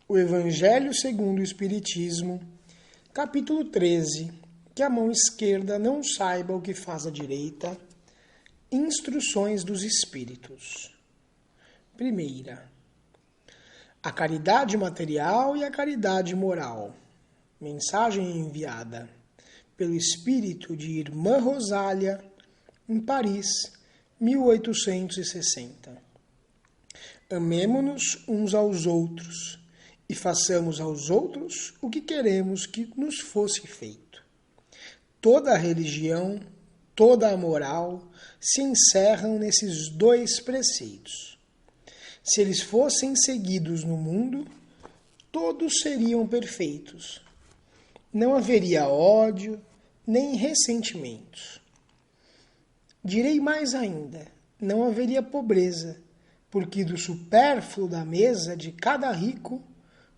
O Evangelho segundo o Espiritismo, capítulo 13, que a mão esquerda não saiba o que faz a direita. Instruções dos Espíritos. Primeira, a caridade material e a caridade moral. Mensagem enviada pelo espírito de Irmã Rosália, em Paris, 1860. Amemo-nos uns aos outros e façamos aos outros o que queremos que nos fosse feito. Toda a religião, toda a moral se encerram nesses dois preceitos. Se eles fossem seguidos no mundo, todos seriam perfeitos. Não haveria ódio, nem ressentimentos. Direi mais ainda, não haveria pobreza, porque do supérfluo da mesa de cada rico,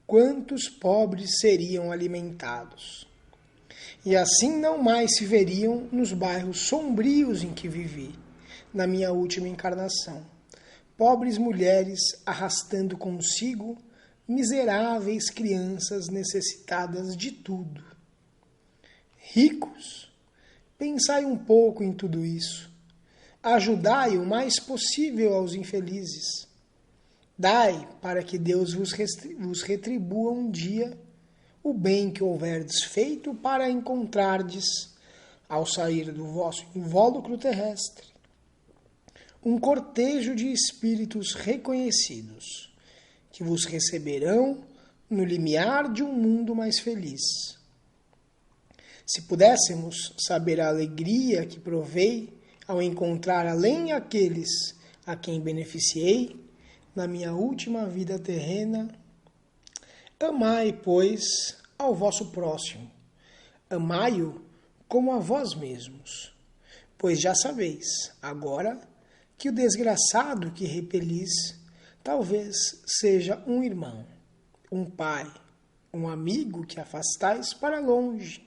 quantos pobres seriam alimentados. E assim não mais se veriam nos bairros sombrios em que vivi, na minha última encarnação, pobres mulheres arrastando consigo miseráveis crianças necessitadas de tudo. Ricos, pensai um pouco em tudo isso. Ajudai o mais possível aos infelizes. Dai para que Deus vos retribua um dia o bem que houverdes feito para encontrardes, ao sair do vosso invólucro terrestre, um cortejo de espíritos reconhecidos, que vos receberão no limiar de um mundo mais feliz. Se pudéssemos saber a alegria que provei ao encontrar além aqueles a quem beneficiei na minha última vida terrena, amai, pois, ao vosso próximo. Amai-o como a vós mesmos. Pois já sabeis, agora, que o desgraçado que repelis talvez seja um irmão, um pai, um amigo que afastais para longe.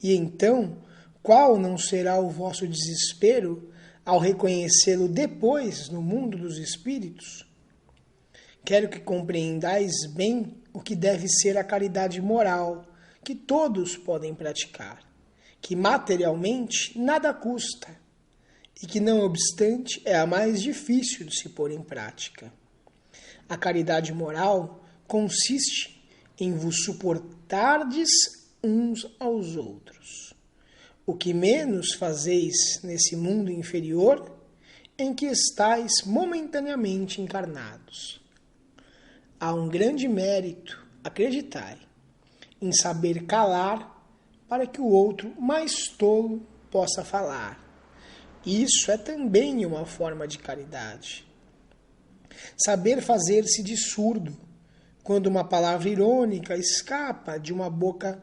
E então, qual não será o vosso desespero ao reconhecê-lo depois no mundo dos espíritos? Quero que compreendais bem o que deve ser a caridade moral que todos podem praticar, que materialmente nada custa e que, não obstante, é a mais difícil de se pôr em prática. A caridade moral consiste em vos suportardes uns aos outros. O que menos fazeis nesse mundo inferior em que estáis momentaneamente encarnados. Há um grande mérito, acreditai, em saber calar para que o outro mais tolo possa falar. Isso é também uma forma de caridade. Saber fazer-se de surdo, quando uma palavra irônica escapa de uma boca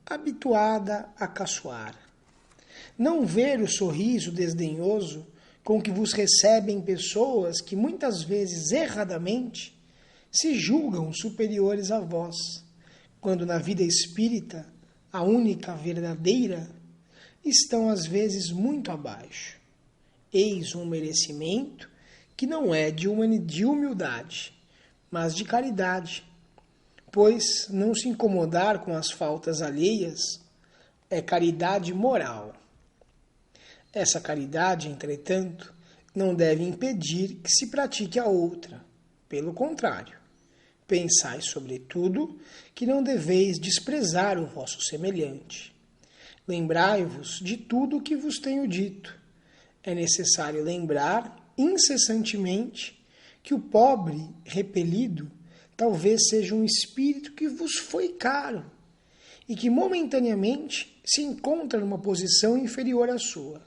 habituada a caçoar. Não ver o sorriso desdenhoso com que vos recebem pessoas que muitas vezes erradamente se julgam superiores a vós, quando na vida espírita, a única verdadeira, estão às vezes muito abaixo. Eis um merecimento que não é de humildade, mas de caridade, pois não se incomodar com as faltas alheias é caridade moral. Essa caridade, entretanto, não deve impedir que se pratique a outra. Pelo contrário, pensai, sobretudo, que não deveis desprezar o vosso semelhante. Lembrai-vos de tudo o que vos tenho dito. É necessário lembrar, incessantemente, que o pobre repelido talvez seja um espírito que vos foi caro e que momentaneamente se encontra numa posição inferior à sua.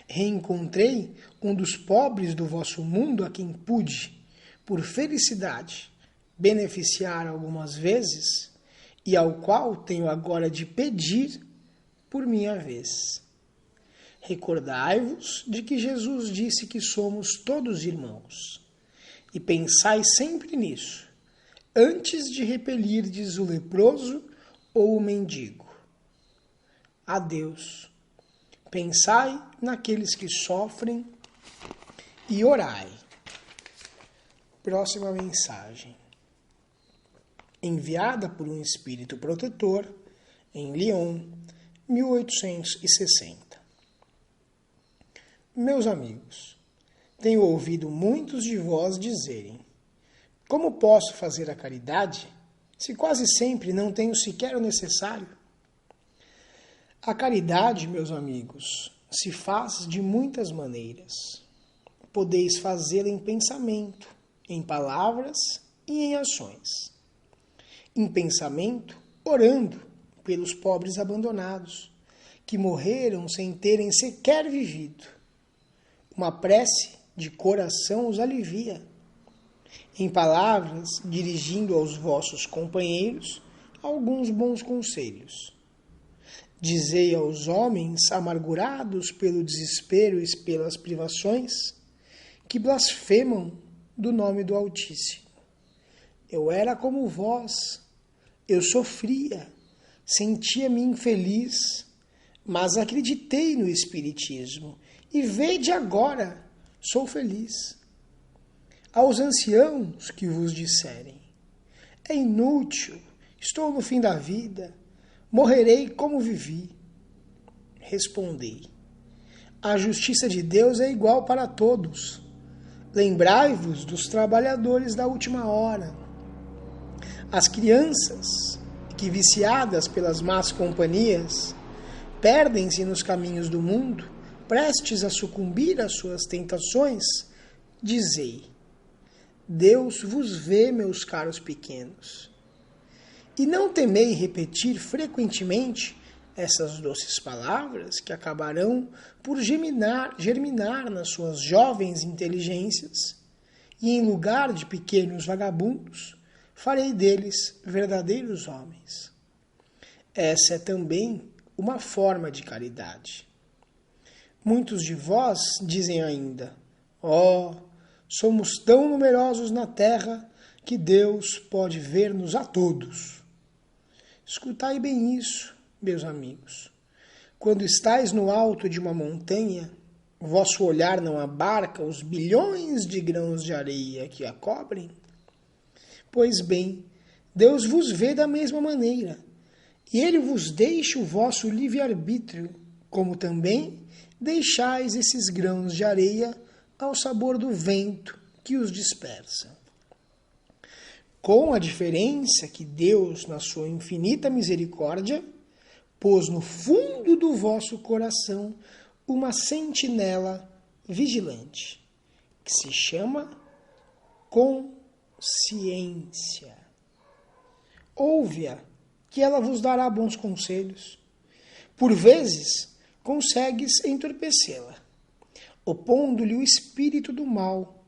Reencontrei um dos pobres do vosso mundo a quem pude, por felicidade, beneficiar algumas vezes e ao qual tenho agora de pedir por minha vez. Recordai-vos de que Jesus disse que somos todos irmãos, e pensai sempre nisso, antes de repelirdes o leproso ou o mendigo. Adeus. Pensai naqueles que sofrem e orai. Próxima mensagem. enviada por um espírito protetor em Lyon, 1860. Meus amigos, tenho ouvido muitos de vós dizerem: como posso fazer a caridade se quase sempre não tenho sequer o necessário? A caridade, meus amigos, se faz de muitas maneiras. Podeis fazê-la em pensamento, em palavras e em ações. Em pensamento, orando pelos pobres abandonados, que morreram sem terem sequer vivido. Uma prece de coração os alivia. Em palavras, dirigindo aos vossos companheiros alguns bons conselhos. Dizei aos homens amargurados pelo desespero e pelas privações, que blasfemam do nome do Altíssimo: eu era como vós, eu sofria, sentia-me infeliz, mas acreditei no Espiritismo e vede agora, sou feliz. Aos anciãos que vos disserem: é inútil, estou no fim da vida, morrerei como vivi. Respondei: a justiça de Deus é igual para todos. Lembrai-vos dos trabalhadores da última hora. As crianças, que viciadas pelas más companhias, perdem-se nos caminhos do mundo, prestes a sucumbir às suas tentações, dizei: Deus vos vê, meus caros pequenos. E não temei repetir frequentemente essas doces palavras que acabarão por germinar nas suas jovens inteligências, e em lugar de pequenos vagabundos, farei deles verdadeiros homens. Essa é também uma forma de caridade. Muitos de vós dizem ainda: somos tão numerosos na terra que Deus pode ver-nos a todos. Escutai bem isso, meus amigos. Quando estáis no alto de uma montanha, vosso olhar não abarca os bilhões de grãos de areia que a cobrem? Pois bem, Deus vos vê da mesma maneira, e Ele vos deixa o vosso livre-arbítrio, como também deixais esses grãos de areia ao sabor do vento que os dispersa. Com a diferença que Deus, na sua infinita misericórdia, pôs no fundo do vosso coração uma sentinela vigilante, que se chama consciência. Ouve-a, que ela vos dará bons conselhos. Por vezes, consegues entorpecê-la, opondo-lhe o espírito do mal,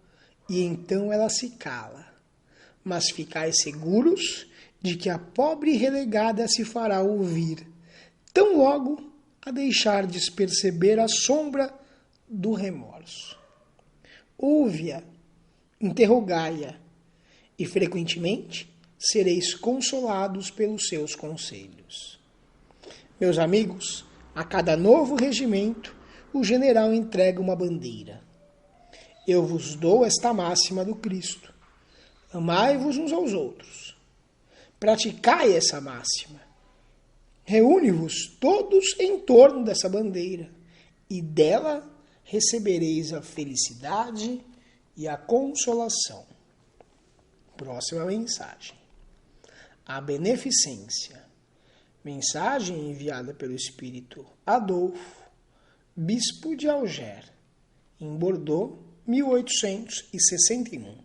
e então ela se cala. Mas ficais seguros de que a pobre relegada se fará ouvir, tão logo a deixardes perceber a sombra do remorso. Ouve-a, interrogai-a, e frequentemente sereis consolados pelos seus conselhos. Meus amigos, a cada novo regimento, o general entrega uma bandeira. Eu vos dou esta máxima do Cristo: amai-vos uns aos outros. Praticai essa máxima. Reúne-vos todos em torno dessa bandeira, e dela recebereis a felicidade e a consolação. Próxima mensagem: a beneficência. Mensagem enviada pelo espírito Adolfo, bispo de Alger, em Bordeaux, 1861.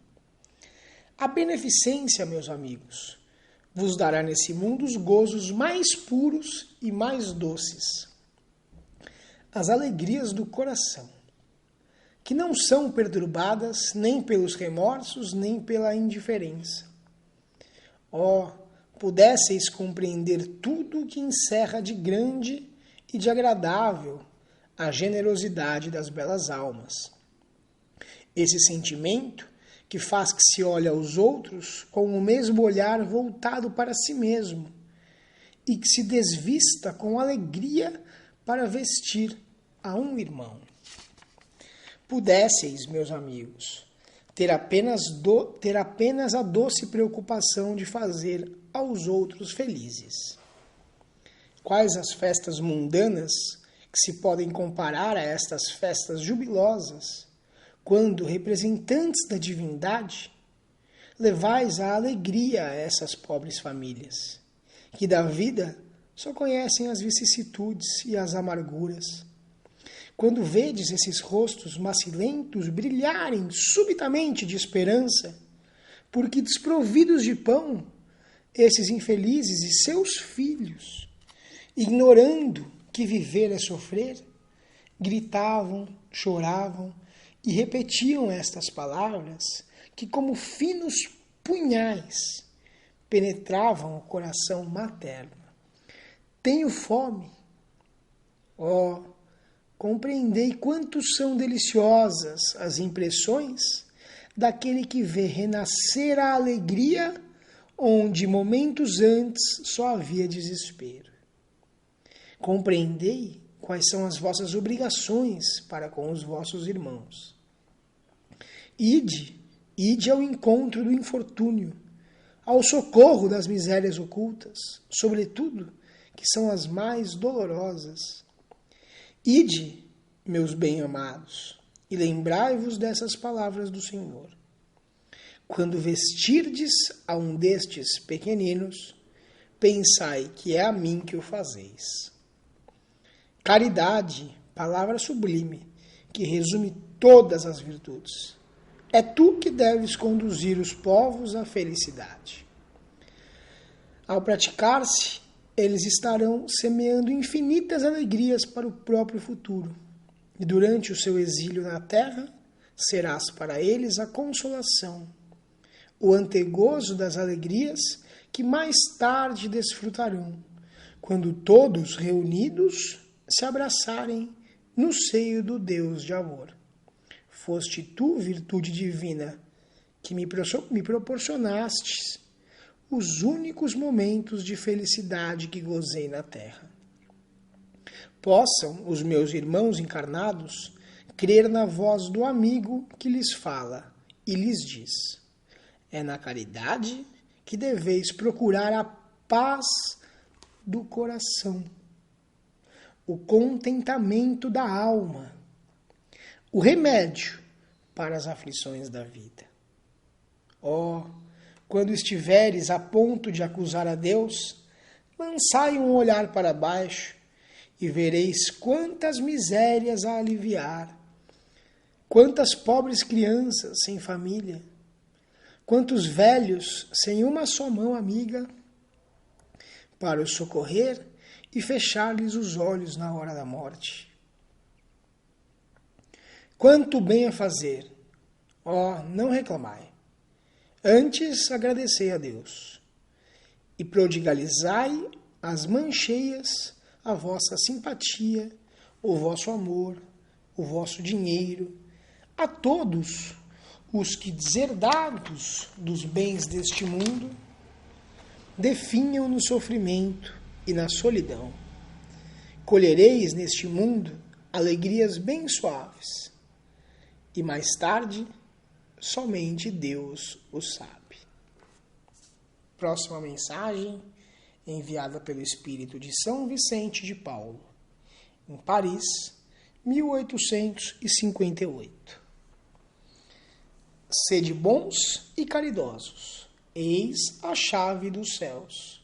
A beneficência, meus amigos, vos dará nesse mundo os gozos mais puros e mais doces. As alegrias do coração, que não são perturbadas nem pelos remorsos, nem pela indiferença. Pudesseis compreender tudo o que encerra de grande e de agradável a generosidade das belas almas. Esse sentimento que faz que se olhe aos outros com o mesmo olhar voltado para si mesmo e que se desvista com alegria para vestir a um irmão. Pudesseis, meus amigos, ter apenas a doce preocupação de fazer aos outros felizes. Quais as festas mundanas que se podem comparar a estas festas jubilosas, quando, representantes da divindade, levais a alegria a essas pobres famílias, que da vida só conhecem as vicissitudes e as amarguras. Quando vedes esses rostos macilentos brilharem subitamente de esperança, porque desprovidos de pão, esses infelizes e seus filhos, ignorando que viver é sofrer, gritavam, choravam e repetiam estas palavras que, como finos punhais, penetravam o coração materno. Tenho fome. Oh, compreendei quanto são deliciosas as impressões daquele que vê renascer a alegria onde momentos antes só havia desespero. Compreendei quais são as vossas obrigações para com os vossos irmãos. Ide ao encontro do infortúnio, ao socorro das misérias ocultas, sobretudo, que são as mais dolorosas. Ide, meus bem-amados, e lembrai-vos dessas palavras do Senhor. Quando vestirdes a um destes pequeninos, pensai que é a mim que o fazeis. Caridade, palavra sublime, que resume todas as virtudes. É tu que deves conduzir os povos à felicidade. Ao praticar-se, eles estarão semeando infinitas alegrias para o próprio futuro. E durante o seu exílio na terra, serás para eles a consolação, o antegozo das alegrias que mais tarde desfrutarão, quando todos reunidos se abraçarem no seio do Deus de amor. Foste tu, virtude divina, que me proporcionastes os únicos momentos de felicidade que gozei na terra. Possam os meus irmãos encarnados crer na voz do amigo que lhes fala e lhes diz: é na caridade que deveis procurar a paz do coração, o contentamento da alma, o remédio para as aflições da vida. Oh, quando estiveres a ponto de acusar a Deus, lançai um olhar para baixo e vereis quantas misérias a aliviar, quantas pobres crianças sem família, quantos velhos sem uma só mão amiga para os socorrer e fechar-lhes os olhos na hora da morte. Quanto bem a fazer! Ó, não reclamai. Antes agradecei a Deus e prodigalizai as mancheias a vossa simpatia, o vosso amor, o vosso dinheiro, a todos os que, deserdados dos bens deste mundo, definham no sofrimento e na solidão. Colhereis neste mundo alegrias bem suaves, e mais tarde somente Deus o sabe. Próxima mensagem, enviada pelo Espírito de São Vicente de Paulo, em Paris, 1858. Sede bons e caridosos, eis a chave dos céus,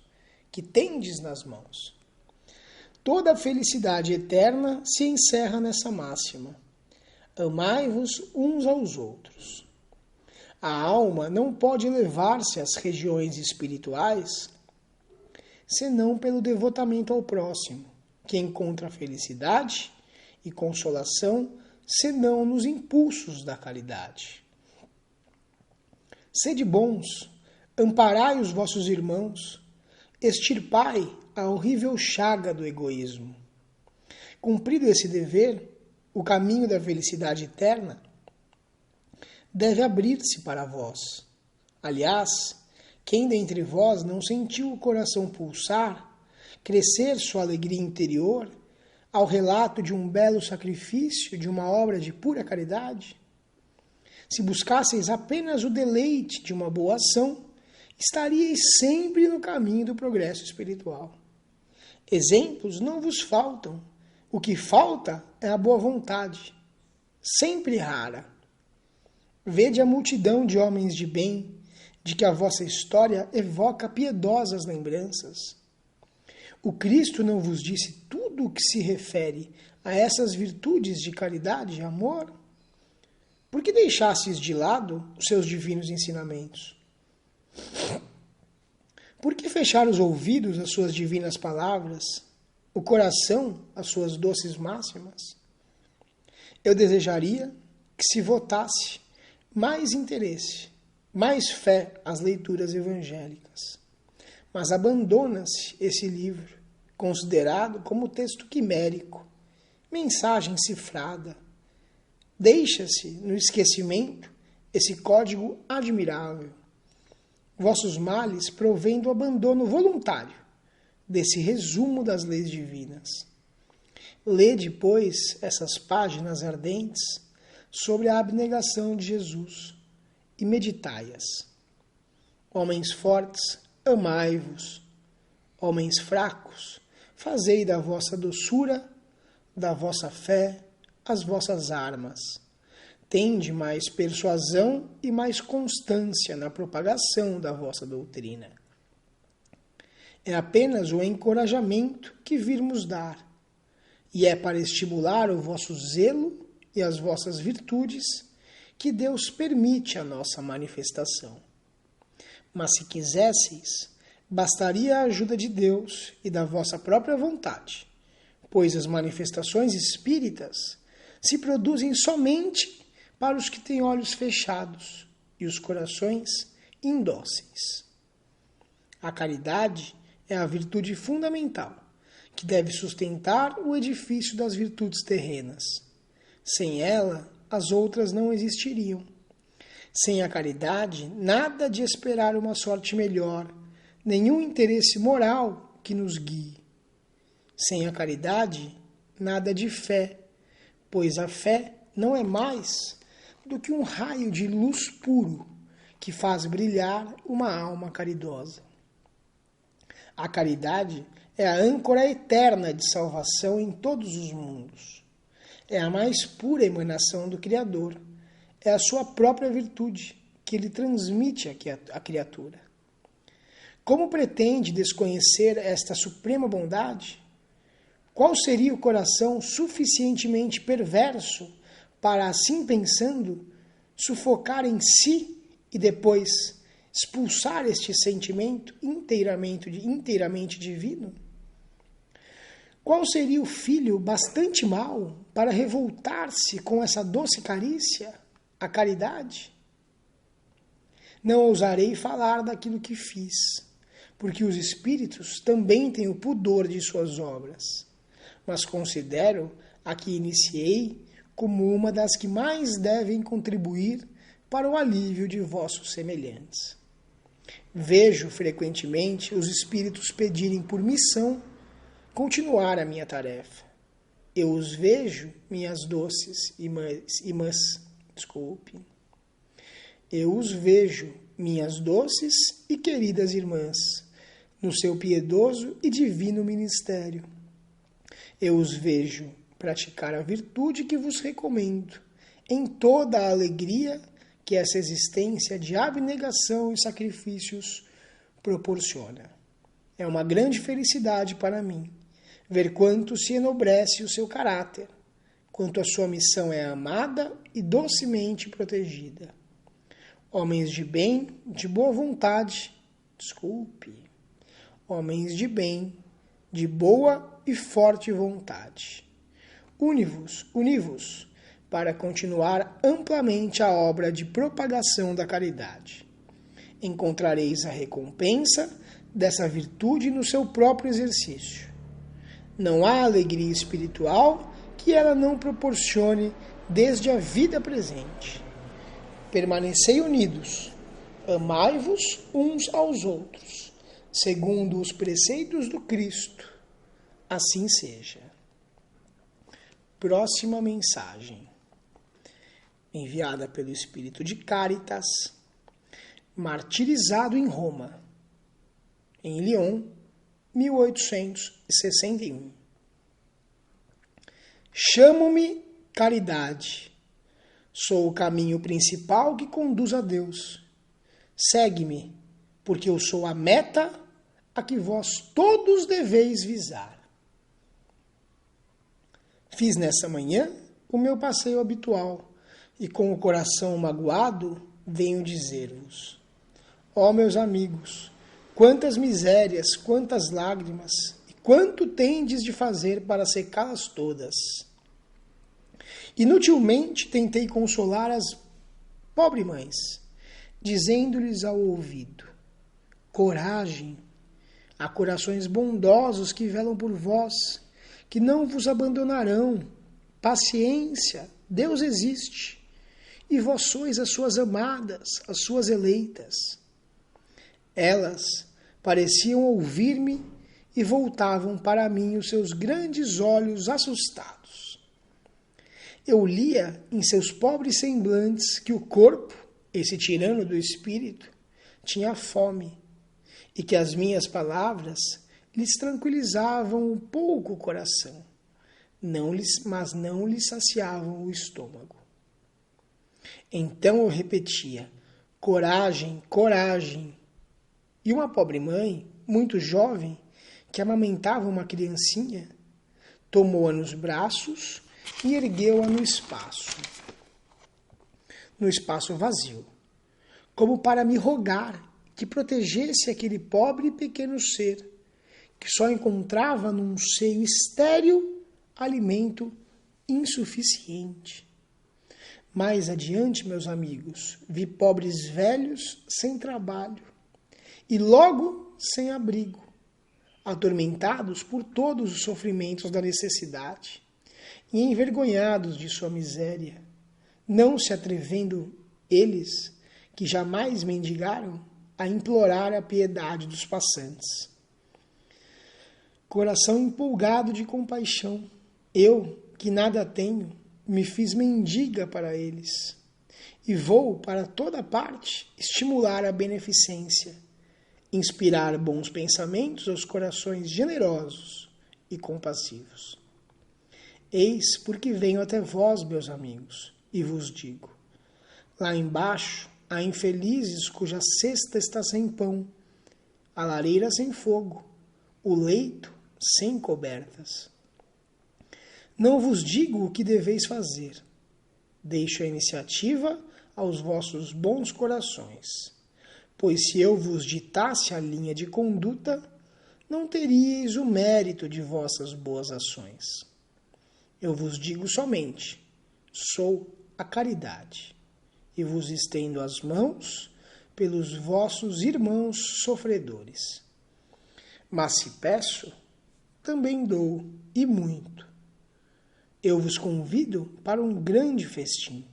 que tendes nas mãos. Toda a felicidade eterna se encerra nessa máxima: amai-vos uns aos outros. A alma não pode elevar-se às regiões espirituais senão pelo devotamento ao próximo, que encontra felicidade e consolação senão nos impulsos da caridade. Sede bons, amparai os vossos irmãos, extirpai a horrível chaga do egoísmo. Cumprido esse dever, o caminho da felicidade eterna deve abrir-se para vós. Aliás, quem dentre vós não sentiu o coração pulsar, crescer sua alegria interior, ao relato de um belo sacrifício, de uma obra de pura caridade? Se buscasseis apenas o deleite de uma boa ação, estaríeis sempre no caminho do progresso espiritual. Exemplos não vos faltam. O que falta é a boa vontade, sempre rara. Vede a multidão de homens de bem, de que a vossa história evoca piedosas lembranças. O Cristo não vos disse tudo o que se refere a essas virtudes de caridade e amor? Por que deixastes de lado os seus divinos ensinamentos? Por que fechar os ouvidos às suas divinas palavras, o coração às suas doces máximas? Eu desejaria que se votasse mais interesse, mais fé às leituras evangélicas. Mas abandona-se esse livro, considerado como texto quimérico, mensagem cifrada. Deixa-se no esquecimento esse código admirável. Vossos males provêm do abandono voluntário desse resumo das leis divinas. Lede, pois, essas páginas ardentes sobre a abnegação de Jesus e meditai-as. Homens fortes, amai-vos. Homens fracos, fazei da vossa doçura, da vossa fé, as vossas armas. Tende mais persuasão e mais constância na propagação da vossa doutrina. É apenas o encorajamento que virmos dar, e é para estimular o vosso zelo e as vossas virtudes que Deus permite a nossa manifestação. Mas se quisesseis, bastaria a ajuda de Deus e da vossa própria vontade, pois as manifestações espíritas se produzem somente para os que têm olhos fechados e os corações indóceis. A caridade é a virtude fundamental que deve sustentar o edifício das virtudes terrenas. Sem ela, as outras não existiriam. Sem a caridade, nada de esperar uma sorte melhor, nenhum interesse moral que nos guie. Sem a caridade, nada de fé, pois a fé não é mais do que um raio de luz puro que faz brilhar uma alma caridosa. A caridade é a âncora eterna de salvação em todos os mundos. É a mais pura emanação do Criador. É a sua própria virtude que ele transmite à criatura. Como pretende desconhecer esta suprema bondade? Qual seria o coração suficientemente perverso para, assim pensando, sufocar em si e depois expulsar este sentimento inteiramente divino? Qual seria o filho bastante mau para revoltar-se com essa doce carícia, a caridade? Não ousarei falar daquilo que fiz, porque os espíritos também têm o pudor de suas obras, mas considero a que iniciei como uma das que mais devem contribuir para o alívio de vossos semelhantes. Vejo frequentemente os espíritos pedirem por missão continuar a minha tarefa. Eu os vejo, minhas doces Eu os vejo, minhas doces e queridas irmãs, no seu piedoso e divino ministério. Eu os vejo praticar a virtude que vos recomendo, em toda a alegria que essa existência de abnegação e sacrifícios proporciona. É uma grande felicidade para mim ver quanto se enobrece o seu caráter, quanto a sua missão é amada e docemente protegida. Homens de bem, de boa vontade, homens de bem, de boa e forte vontade. Uni-vos para continuar amplamente a obra de propagação da caridade. Encontrareis a recompensa dessa virtude no seu próprio exercício. Não há alegria espiritual que ela não proporcione desde a vida presente. Permanecei unidos, amai-vos uns aos outros, segundo os preceitos do Cristo. Assim seja. Próxima mensagem. enviada pelo Espírito de Caritas, martirizado em Roma, em Lyon, 1861. Chamo-me caridade. Sou o caminho principal que conduz a Deus. Segue-me, porque eu sou a meta a que vós todos deveis visar. Fiz nessa manhã o meu passeio habitual e com o coração magoado venho dizer-vos: ó meus amigos, quantas misérias, quantas lágrimas e quanto tendes de fazer para secá-las todas. Inutilmente tentei consolar as pobres mães, dizendo-lhes ao ouvido: coragem, há corações bondosos que velam por vós, que não vos abandonarão. Paciência, Deus existe, e vós sois as suas amadas, as suas eleitas. Elas pareciam ouvir-me e voltavam para mim os seus grandes olhos assustados. Eu lia em seus pobres semblantes que o corpo, esse tirano do espírito, tinha fome, e que as minhas palavras lhes tranquilizavam um pouco o coração, mas não lhes saciavam o estômago. Então eu repetia: coragem, coragem. E uma pobre mãe, muito jovem, que amamentava uma criancinha, tomou-a nos braços e ergueu-a no espaço vazio, como para me rogar que protegesse aquele pobre e pequeno ser, que só encontrava num seio estéril alimento insuficiente. Mais adiante, meus amigos, vi pobres velhos sem trabalho e logo sem abrigo, atormentados por todos os sofrimentos da necessidade e envergonhados de sua miséria, não se atrevendo eles, que jamais mendigaram, a implorar a piedade dos passantes. Coração empolgado de compaixão, eu, que nada tenho, me fiz mendiga para eles, e vou para toda parte estimular a beneficência, inspirar bons pensamentos aos corações generosos e compassivos. Eis porque venho até vós, meus amigos, e vos digo: lá embaixo há infelizes cuja cesta está sem pão, a lareira sem fogo, o leito sem cobertas. Não vos digo o que deveis fazer. Deixo a iniciativa aos vossos bons corações, pois se eu vos ditasse a linha de conduta, não teríeis o mérito de vossas boas ações. Eu vos digo somente: sou a caridade, e vos estendo as mãos pelos vossos irmãos sofredores. Mas se peço, também dou, e muito. Eu vos convido para um grande festim,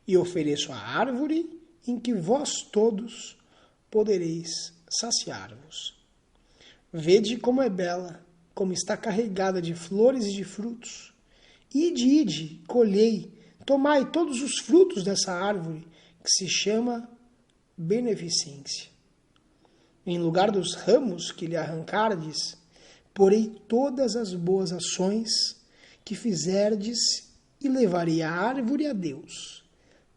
e ofereço a árvore em que vós todos podereis saciar-vos. Vede como é bela, como está carregada de flores e de frutos. Ide, colhei, tomai todos os frutos dessa árvore, que se chama beneficência. Em lugar dos ramos que lhe arrancardes, porei todas as boas ações que fizerdes e levarei a árvore a Deus,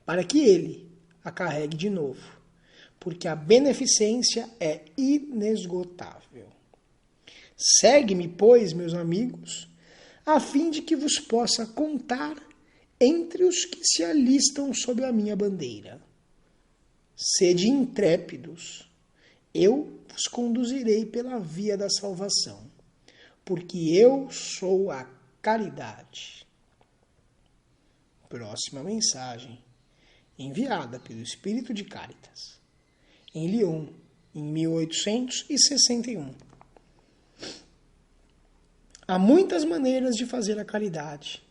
para que Ele a carregue de novo, porque a beneficência é inesgotável. Segue-me, pois, meus amigos, a fim de que vos possa contar entre os que se alistam sob a minha bandeira. Sede intrépidos, eu vos conduzirei pela via da salvação, porque eu sou a caridade. Próxima mensagem, enviada pelo Espírito de Caritas, em Lyon, em 1861. Há muitas maneiras de fazer a caridade,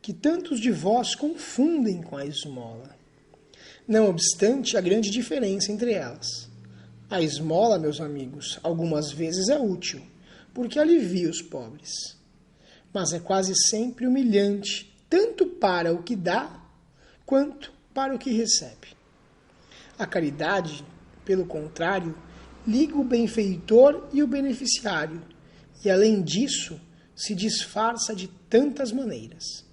que tantos de vós confundem com a esmola. Não obstante a grande diferença entre elas. A esmola, meus amigos, algumas vezes é útil, porque alivia os pobres. Mas é quase sempre humilhante, tanto para o que dá, quanto para o que recebe. A caridade, pelo contrário, liga o benfeitor e o beneficiário, e além disso, se disfarça de tantas maneiras.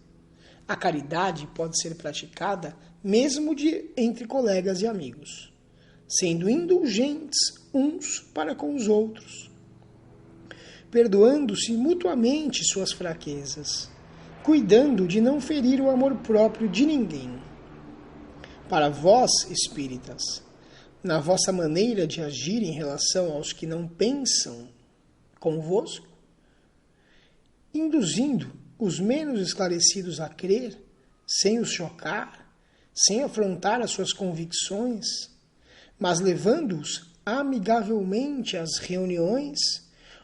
A caridade pode ser praticada mesmo entre colegas e amigos, sendo indulgentes uns para com os outros, perdoando-se mutuamente suas fraquezas, cuidando de não ferir o amor próprio de ninguém. Para vós, espíritas, na vossa maneira de agir em relação aos que não pensam convosco, induzindo os menos esclarecidos a crer, sem os chocar, sem afrontar as suas convicções, mas levando-os amigavelmente às reuniões,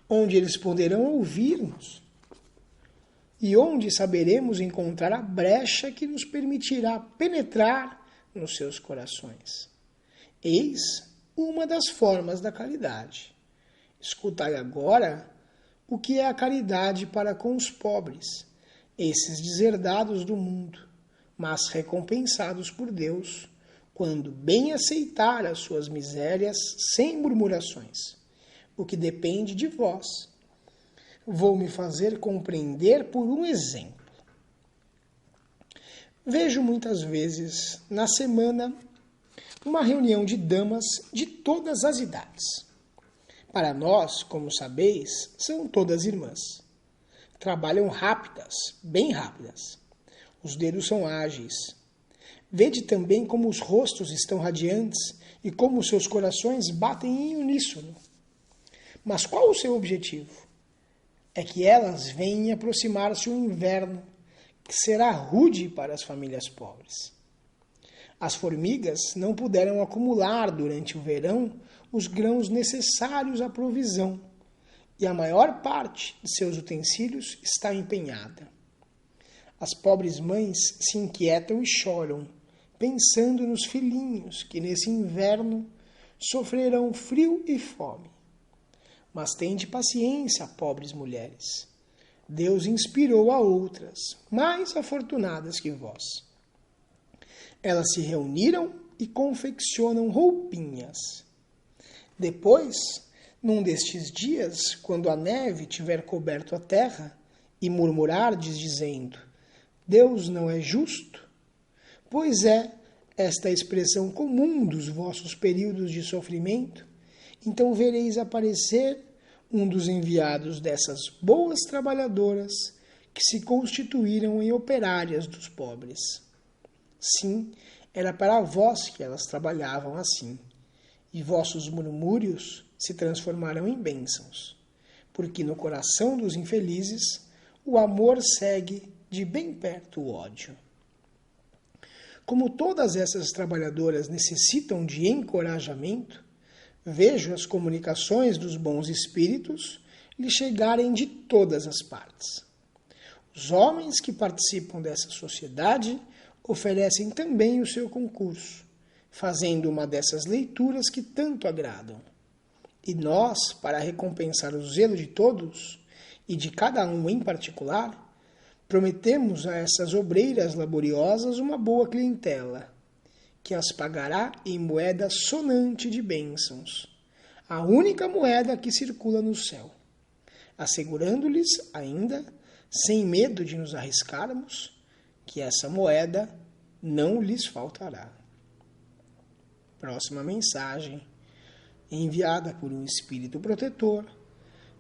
onde eles poderão ouvir-nos e onde saberemos encontrar a brecha que nos permitirá penetrar nos seus corações. Eis uma das formas da caridade. Escutai agora o que é a caridade para com os pobres, esses deserdados do mundo, mas recompensados por Deus, quando bem aceitar as suas misérias sem murmurações, o que depende de vós. Vou me fazer compreender por um exemplo. Vejo muitas vezes na semana uma reunião de damas de todas as idades. Para nós, como sabeis, são todas irmãs. Trabalham rápidas, bem rápidas. Os dedos são ágeis. Vede também como os rostos estão radiantes e como seus corações batem em uníssono. Mas qual o seu objetivo? É que elas venham aproximar-se o inverno, que será rude para as famílias pobres. As formigas não puderam acumular durante o verão os grãos necessários à provisão, e a maior parte de seus utensílios está empenhada. As pobres mães se inquietam e choram, pensando nos filhinhos que nesse inverno sofrerão frio e fome. Mas tende paciência, pobres mulheres. Deus inspirou a outras, mais afortunadas que vós. Elas se reuniram e confeccionam roupinhas. Depois, num destes dias, quando a neve tiver coberto a terra, e murmurardes dizendo: Deus não é justo? Pois é esta a expressão comum dos vossos períodos de sofrimento, então vereis aparecer um dos enviados dessas boas trabalhadoras que se constituíram em operárias dos pobres. Sim, era para vós que elas trabalhavam assim, e vossos murmúrios se transformarão em bênçãos, porque no coração dos infelizes o amor segue de bem perto o ódio. Como todas essas trabalhadoras necessitam de encorajamento, vejo as comunicações dos bons espíritos lhe chegarem de todas as partes. Os homens que participam dessa sociedade oferecem também o seu concurso, fazendo uma dessas leituras que tanto agradam. E nós, para recompensar o zelo de todos, e de cada um em particular, prometemos a essas obreiras laboriosas uma boa clientela, que as pagará em moeda sonante de bênçãos, a única moeda que circula no céu, assegurando-lhes ainda, sem medo de nos arriscarmos, que essa moeda não lhes faltará. Próxima mensagem, enviada por um espírito protetor,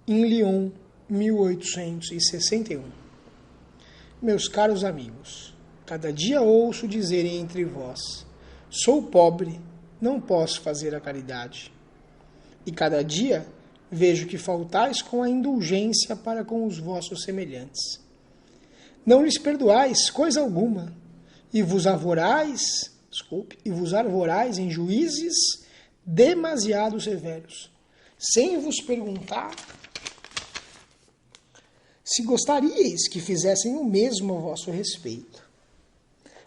em Lyon, 1861. Meus caros amigos, cada dia ouço dizerem entre vós: sou pobre, não posso fazer a caridade. E cada dia vejo que faltais com a indulgência para com os vossos semelhantes. Não lhes perdoais coisa alguma, e vos arvorais em juízes demasiado severos, sem vos perguntar se gostaríeis que fizessem o mesmo a vosso respeito.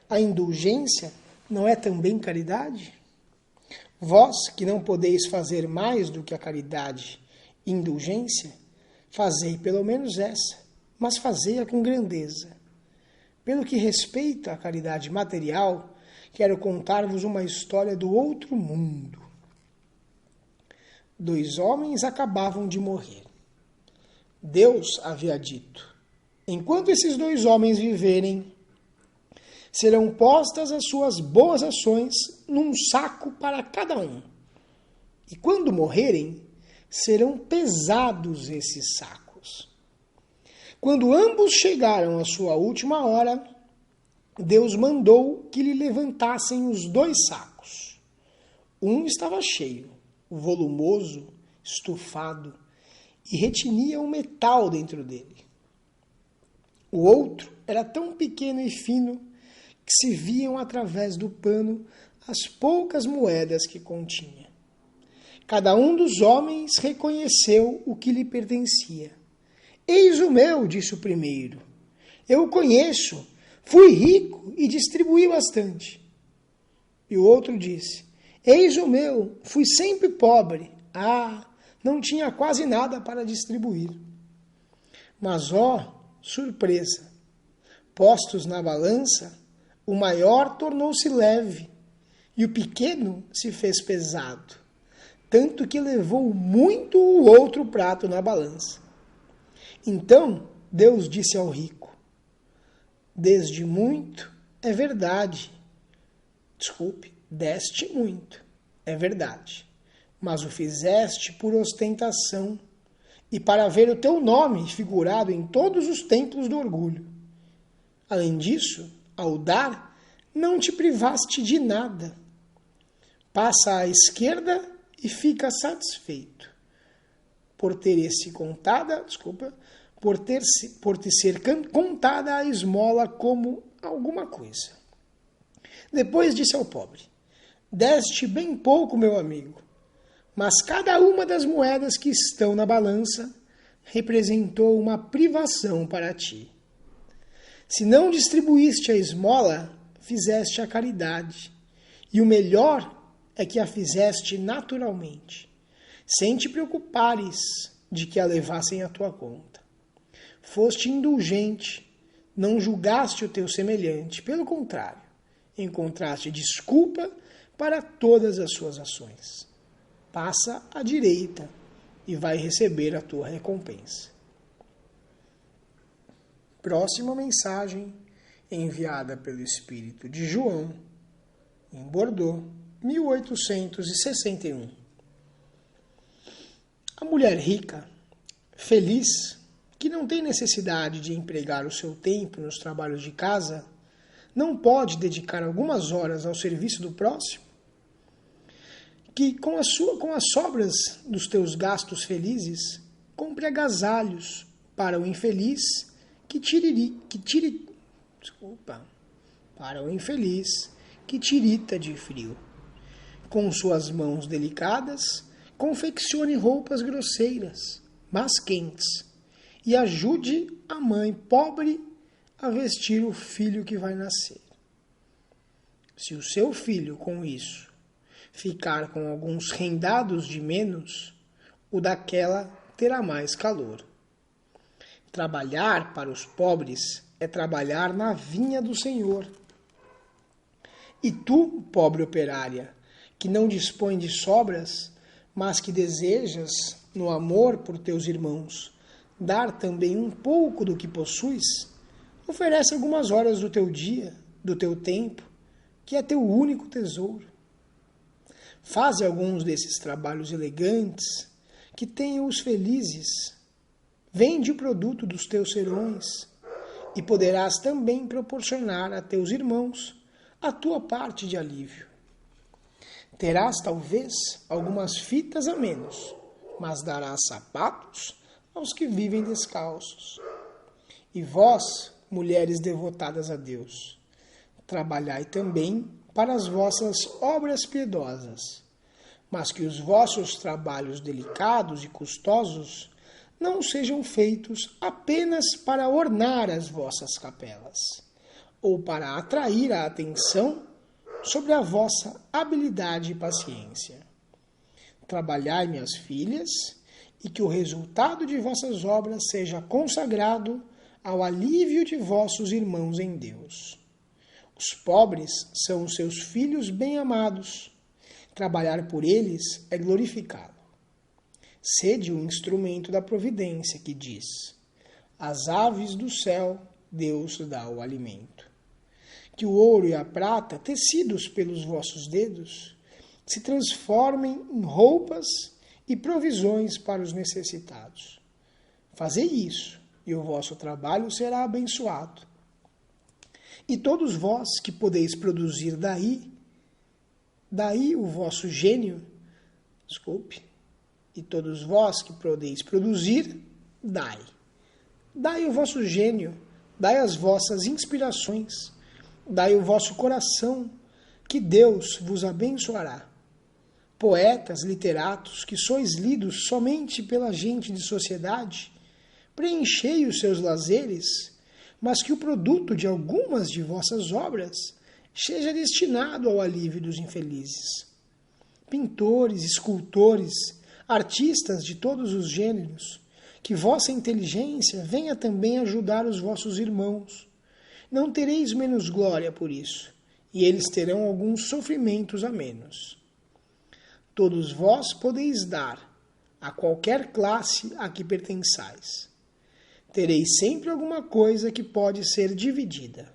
A indulgência não é também caridade? Vós, que não podeis fazer mais do que a caridade e indulgência, fazei pelo menos essa, mas fazei-a com grandeza. Pelo que respeita à caridade material, quero contar-vos uma história do outro mundo. 2 homens acabavam de morrer. Deus havia dito: enquanto esses 2 homens viverem, serão postas as suas boas ações num saco para cada um. E quando morrerem, serão pesados esses sacos. Quando ambos chegaram à sua última hora, Deus mandou que lhe levantassem os 2 sacos. Um estava cheio, volumoso, estufado, e retinha um metal dentro dele. O outro era tão pequeno e fino que se viam através do pano as poucas moedas que continha. Cada um dos homens reconheceu o que lhe pertencia. Eis o meu, disse o primeiro. Eu o conheço, fui rico e distribuí bastante. E o outro disse: eis o meu, fui sempre pobre. Não tinha quase nada para distribuir. Mas, surpresa! Postos na balança, o maior tornou-se leve e o pequeno se fez pesado, tanto que levou muito o outro prato na balança. Então Deus disse ao rico: deste muito, é verdade. Deste muito, é verdade. Mas o fizeste por ostentação e para ver o teu nome figurado em todos os templos do orgulho. Além disso, ao dar, não te privaste de nada. Passa à esquerda e fica satisfeito por te ser contada a esmola como alguma coisa. Depois disse ao pobre: deste bem pouco, meu amigo, mas cada uma das moedas que estão na balança representou uma privação para ti. Se não distribuíste a esmola, fizeste a caridade, e o melhor é que a fizeste naturalmente, sem te preocupares de que a levassem à tua conta. Foste indulgente, não julgaste o teu semelhante, pelo contrário, encontraste desculpa para todas as suas ações. Passa à direita e vai receber a tua recompensa. Próxima mensagem enviada pelo Espírito de João, em Bordeaux, 1861. A mulher rica, feliz, que não tem necessidade de empregar o seu tempo nos trabalhos de casa, não pode dedicar algumas horas ao serviço do próximo? Que com as sobras dos teus gastos felizes, compre agasalhos para o infeliz que tirita de frio. Com suas mãos delicadas, confeccione roupas grosseiras, mas quentes, e ajude a mãe pobre a vestir o filho que vai nascer. Se o seu filho, com isso, ficar com alguns rendados de menos, o daquela terá mais calor. Trabalhar para os pobres é trabalhar na vinha do Senhor. E tu, pobre operária, que não dispõe de sobras, mas que desejas, no amor por teus irmãos, dar também um pouco do que possuis, oferece algumas horas do teu dia, do teu tempo, que é teu único tesouro. Faze alguns desses trabalhos elegantes, que tenham-os felizes. Vende o produto dos teus serões, e poderás também proporcionar a teus irmãos a tua parte de alívio. Terás, talvez, algumas fitas a menos, mas darás sapatos aos que vivem descalços. E vós, mulheres devotadas a Deus, trabalhai também para as vossas obras piedosas, mas que os vossos trabalhos delicados e custosos não sejam feitos apenas para ornar as vossas capelas, ou para atrair a atenção sobre a vossa habilidade e paciência. Trabalhai, minhas filhas, e que o resultado de vossas obras seja consagrado ao alívio de vossos irmãos em Deus. Os pobres são os seus filhos bem-amados. Trabalhar por eles é glorificá-lo. Sede um instrumento da providência que diz: às aves do céu Deus dá o alimento. Que o ouro e a prata, tecidos pelos vossos dedos, se transformem em roupas e provisões para os necessitados. Fazei isso, e o vosso trabalho será abençoado. E todos vós que podeis produzir daí o vosso gênio, e todos vós que podeis produzir, dai o vosso gênio, dai as vossas inspirações, dai o vosso coração, que Deus vos abençoará. Poetas, literatos, que sois lidos somente pela gente de sociedade, preenchei os seus lazeres, mas que o produto de algumas de vossas obras seja destinado ao alívio dos infelizes. Pintores, escultores, artistas de todos os gêneros, que vossa inteligência venha também ajudar os vossos irmãos. Não tereis menos glória por isso, e eles terão alguns sofrimentos a menos. Todos vós podeis dar, a qualquer classe a que pertençais. Tereis sempre alguma coisa que pode ser dividida.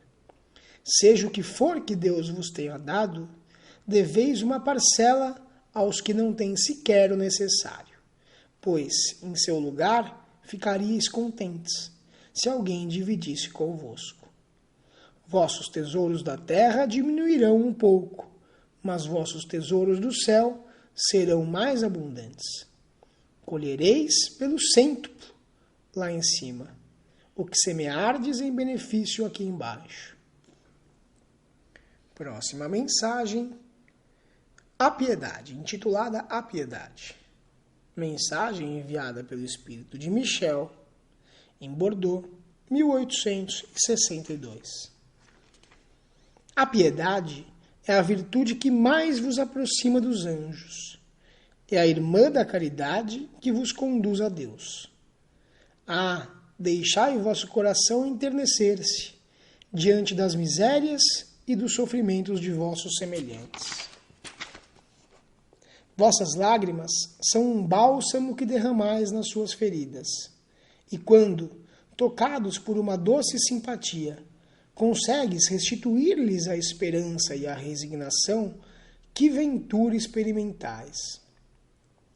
Seja o que for que Deus vos tenha dado, deveis uma parcela aos que não têm sequer o necessário, pois, em seu lugar, ficaríeis contentes, se alguém dividisse convosco. Vossos tesouros da terra diminuirão um pouco, mas vossos tesouros do céu serão mais abundantes. Colhereis pelo cêntuplo lá em cima, o que semeardes em benefício aqui embaixo. Próxima mensagem, a piedade, intitulada A Piedade. Mensagem enviada pelo espírito de Michel, em Bordeaux, 1862. A piedade é a virtude que mais vos aproxima dos anjos. É a irmã da caridade que vos conduz a Deus. Deixai o vosso coração enternecer-se diante das misérias e dos sofrimentos de vossos semelhantes. Vossas lágrimas são um bálsamo que derramais nas suas feridas, e quando, tocados por uma doce simpatia, consegues restituir-lhes a esperança e a resignação, que ventura experimentais.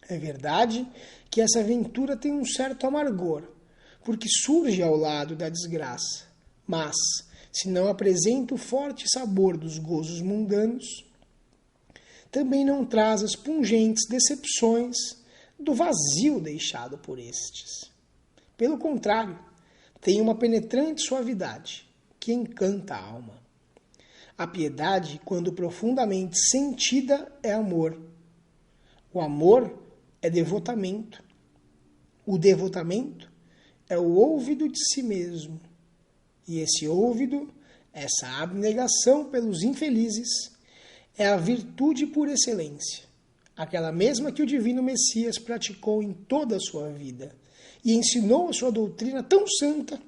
É verdade que essa aventura tem um certo amargor, porque surge ao lado da desgraça, mas, se não apresenta o forte sabor dos gozos mundanos, também não traz as pungentes decepções do vazio deixado por estes. Pelo contrário, tem uma penetrante suavidade que encanta a alma. A piedade, quando profundamente sentida, é amor. O amor é devotamento. O devotamento é o ouvido de si mesmo. E esse ouvido, essa abnegação pelos infelizes, é a virtude por excelência, aquela mesma que o divino Messias praticou em toda a sua vida e ensinou a sua doutrina tão santa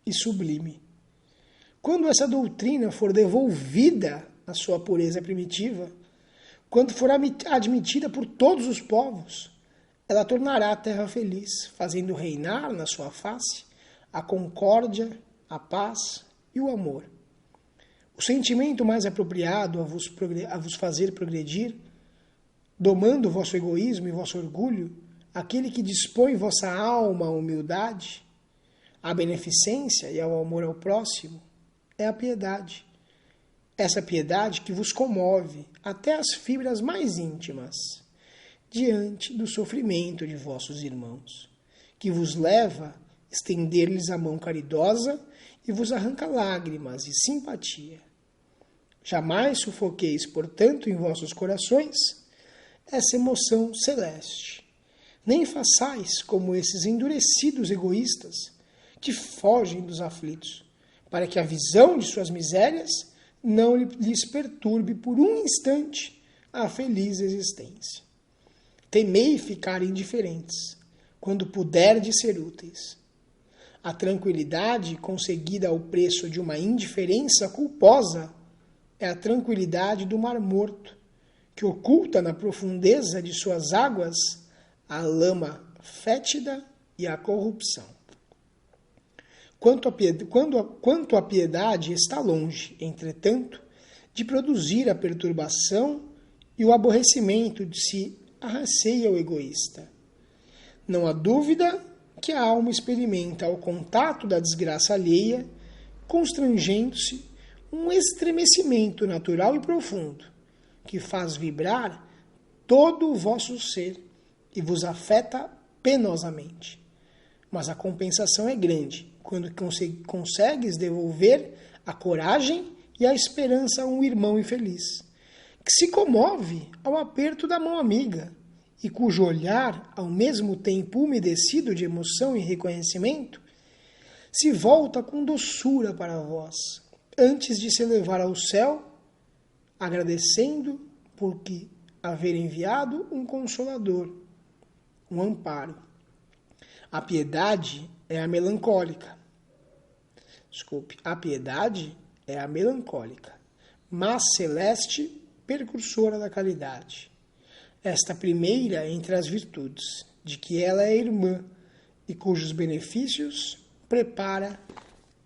e sublime. Quando essa doutrina for devolvida à sua pureza primitiva, quando for admitida por todos os povos, ela tornará a terra feliz, fazendo reinar na sua face a concórdia, a paz e o amor. O sentimento mais apropriado a vos fazer progredir, domando o vosso egoísmo e vosso orgulho, aquele que dispõe vossa alma à humildade, à beneficência e ao amor ao próximo, é a piedade. Essa piedade que vos comove até as fibras mais íntimas, diante do sofrimento de vossos irmãos, que vos leva a estender-lhes a mão caridosa e vos arranca lágrimas e simpatia. Jamais sufoqueis, portanto, em vossos corações essa emoção celeste. Nem façais como esses endurecidos egoístas que fogem dos aflitos, para que a visão de suas misérias não lhes perturbe por um instante a feliz existência. Temei ficar indiferentes, quando puderdes ser úteis. A tranquilidade conseguida ao preço de uma indiferença culposa é a tranquilidade do Mar Morto, que oculta na profundeza de suas águas a lama fétida e a corrupção. Quanto a piedade está longe, entretanto, de produzir a perturbação e o aborrecimento de se arreceia o egoísta. Não há dúvida que a alma experimenta ao contato da desgraça alheia, constrangendo-se, um estremecimento natural e profundo, que faz vibrar todo o vosso ser e vos afeta penosamente. Mas a compensação é grande quando consegues devolver a coragem e a esperança a um irmão infeliz, que se comove ao aperto da mão amiga e cujo olhar, ao mesmo tempo umedecido de emoção e reconhecimento, se volta com doçura para vós, antes de se elevar ao céu, agradecendo por que haver enviado um consolador, um amparo. A piedade é a melancólica. A piedade é a melancólica, mas celeste precursora da caridade. Esta primeira entre as virtudes, de que ela é irmã e cujos benefícios prepara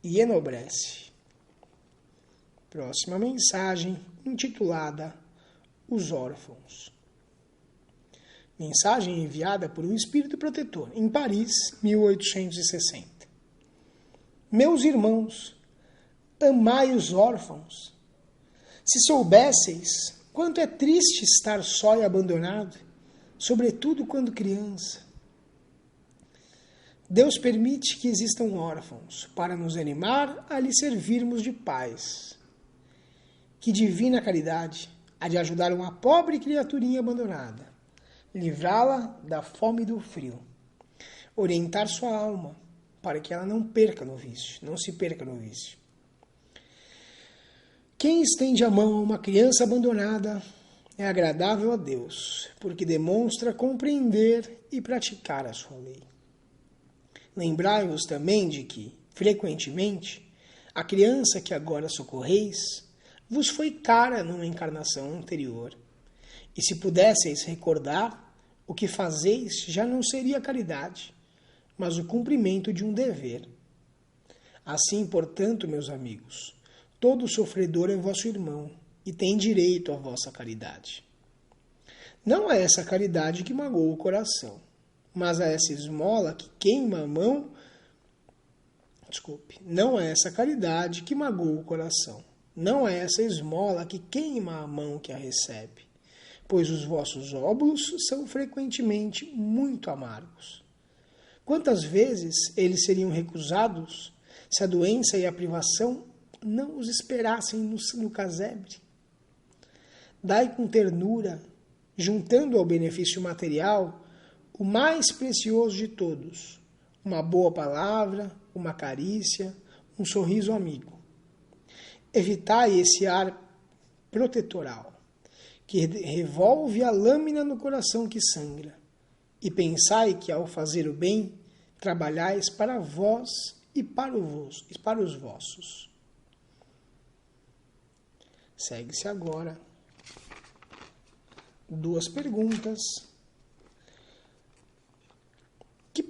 e enobrece. Próxima mensagem, intitulada Os Órfãos. Mensagem enviada por um espírito protetor, em Paris, 1860. Meus irmãos, amai os órfãos. Se soubesseis quanto é triste estar só e abandonado, sobretudo quando criança. Deus permite que existam órfãos para nos animar a lhe servirmos de pais. Que divina caridade há de ajudar uma pobre criaturinha abandonada, livrá-la da fome e do frio, orientar sua alma para que ela não se perca no vício. Quem estende a mão a uma criança abandonada é agradável a Deus, porque demonstra compreender e praticar a sua lei. Lembrai-vos também de que, frequentemente, a criança que agora socorreis vos foi cara numa encarnação anterior, e se pudesseis recordar, o que fazeis já não seria caridade, mas o cumprimento de um dever. Assim, portanto, meus amigos, todo sofredor é vosso irmão e tem direito à vossa caridade. Não é essa caridade que magoa o coração, mas é essa esmola que queima a mão. Não é essa caridade que magoa o coração. Não é essa esmola que queima a mão que a recebe, pois os vossos óbulos são frequentemente muito amargos. Quantas vezes eles seriam recusados se a doença e a privação não os esperassem no casebre? Dai com ternura, juntando ao benefício material o mais precioso de todos, uma boa palavra, uma carícia, um sorriso amigo. Evitai esse ar protetoral, que revolve a lâmina no coração que sangra, e pensai que, ao fazer o bem, trabalhais para vós e para os vossos. Segue-se agora 2 perguntas. Que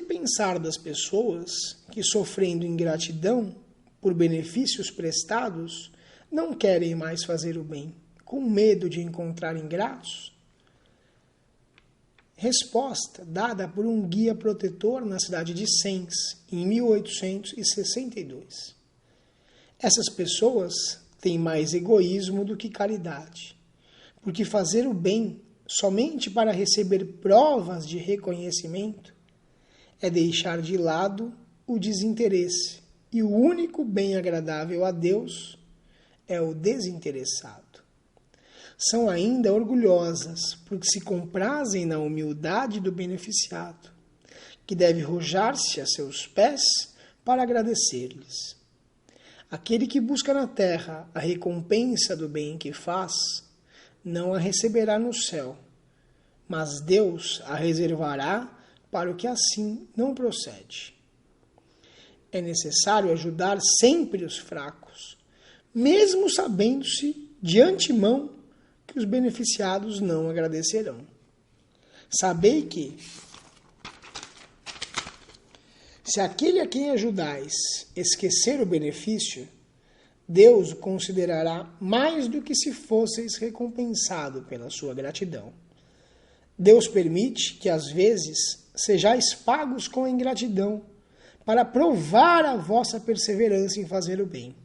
pensar das pessoas que, sofrendo ingratidão por benefícios prestados, não querem mais fazer o bem, com medo de encontrar ingratos? Resposta dada por um guia protetor na cidade de Sens, em 1862. Essas pessoas têm mais egoísmo do que caridade, porque fazer o bem somente para receber provas de reconhecimento é deixar de lado o desinteresse, e o único bem agradável a Deus é o desinteressado. São ainda orgulhosas, porque se comprazem na humildade do beneficiado, que deve rojar-se a seus pés para agradecer-lhes. Aquele que busca na terra a recompensa do bem que faz, não a receberá no céu, mas Deus a reservará para o que assim não procede. é necessário ajudar sempre os fracos, mesmo sabendo-se de antemão que os beneficiados não agradecerão. Sabei que, se aquele a quem ajudais esquecer o benefício, Deus o considerará mais do que se fosseis recompensado pela sua gratidão. Deus permite que, às vezes, sejais pagos com a ingratidão, para provar a vossa perseverança em fazer o bem.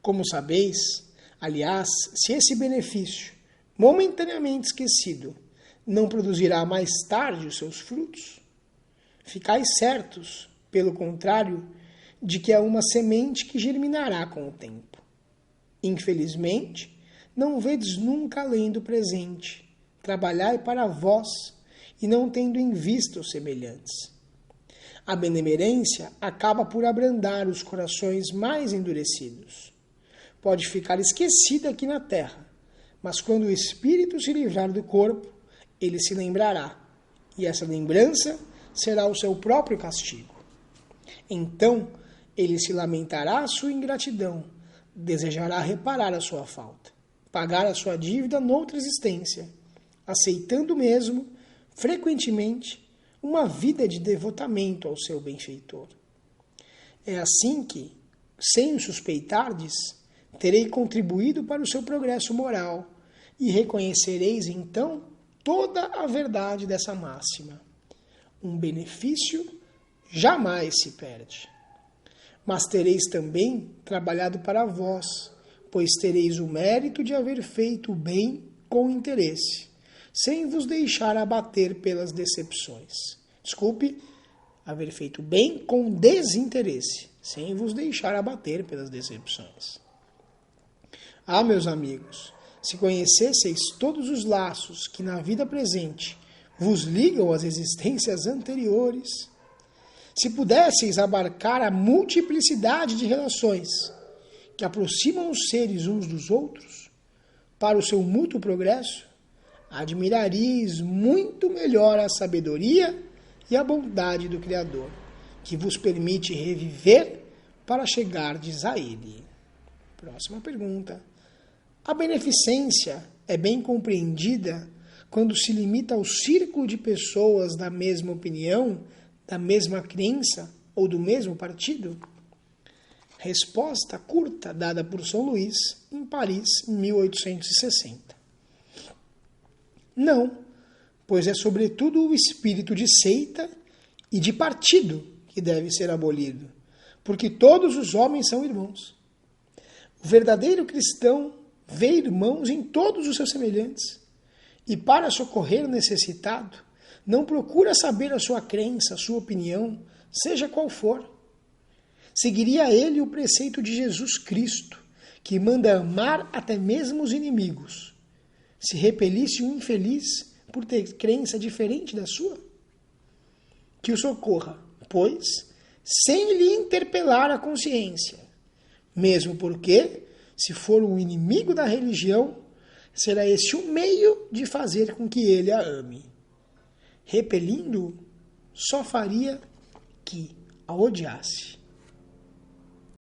Como sabeis, aliás, se esse benefício, momentaneamente esquecido, não produzirá mais tarde os seus frutos, ficais certos, pelo contrário, de que é uma semente que germinará com o tempo. Infelizmente, não vedes nunca além do presente. Trabalhai para vós, e não tendo em vista os semelhantes. A benemerência acaba por abrandar os corações mais endurecidos. Pode ficar esquecida aqui na terra, mas quando o espírito se livrar do corpo, ele se lembrará, e essa lembrança será o seu próprio castigo. Então, ele se lamentará a sua ingratidão, desejará reparar a sua falta, pagar a sua dívida noutra existência, aceitando mesmo, frequentemente, uma vida de devotamento ao seu benfeitor. É assim que, sem o suspeitardes, terei contribuído para o seu progresso moral e reconhecereis então toda a verdade dessa máxima. Um benefício jamais se perde. Mas tereis também trabalhado para vós, pois tereis o mérito de haver feito o bem com interesse, sem vos deixar abater pelas decepções. Desculpe, haver feito o bem com desinteresse, sem vos deixar abater pelas decepções. Ah, meus amigos, se conhecesseis todos os laços que na vida presente vos ligam às existências anteriores, se pudesseis abarcar a multiplicidade de relações que aproximam os seres uns dos outros para o seu mútuo progresso, admiraríeis muito melhor a sabedoria e a bondade do Criador, que vos permite reviver para chegardes a Ele. Próxima pergunta. A beneficência é bem compreendida quando se limita ao círculo de pessoas da mesma opinião, da mesma crença ou do mesmo partido? Resposta curta dada por São Luís, em Paris, em 1860. Não, pois é sobretudo o espírito de seita e de partido que deve ser abolido, porque todos os homens são irmãos. O verdadeiro cristão vê irmãos em todos os seus semelhantes, e para socorrer o necessitado, não procura saber a sua crença, a sua opinião, seja qual for. Seguiria ele o preceito de Jesus Cristo, que manda amar até mesmo os inimigos, se repelisse um infeliz por ter crença diferente da sua? Que o socorra, pois, sem lhe interpelar a consciência, mesmo porque, se for um inimigo da religião, será este o meio de fazer com que ele a ame. Repelindo-o, só faria que a odiasse.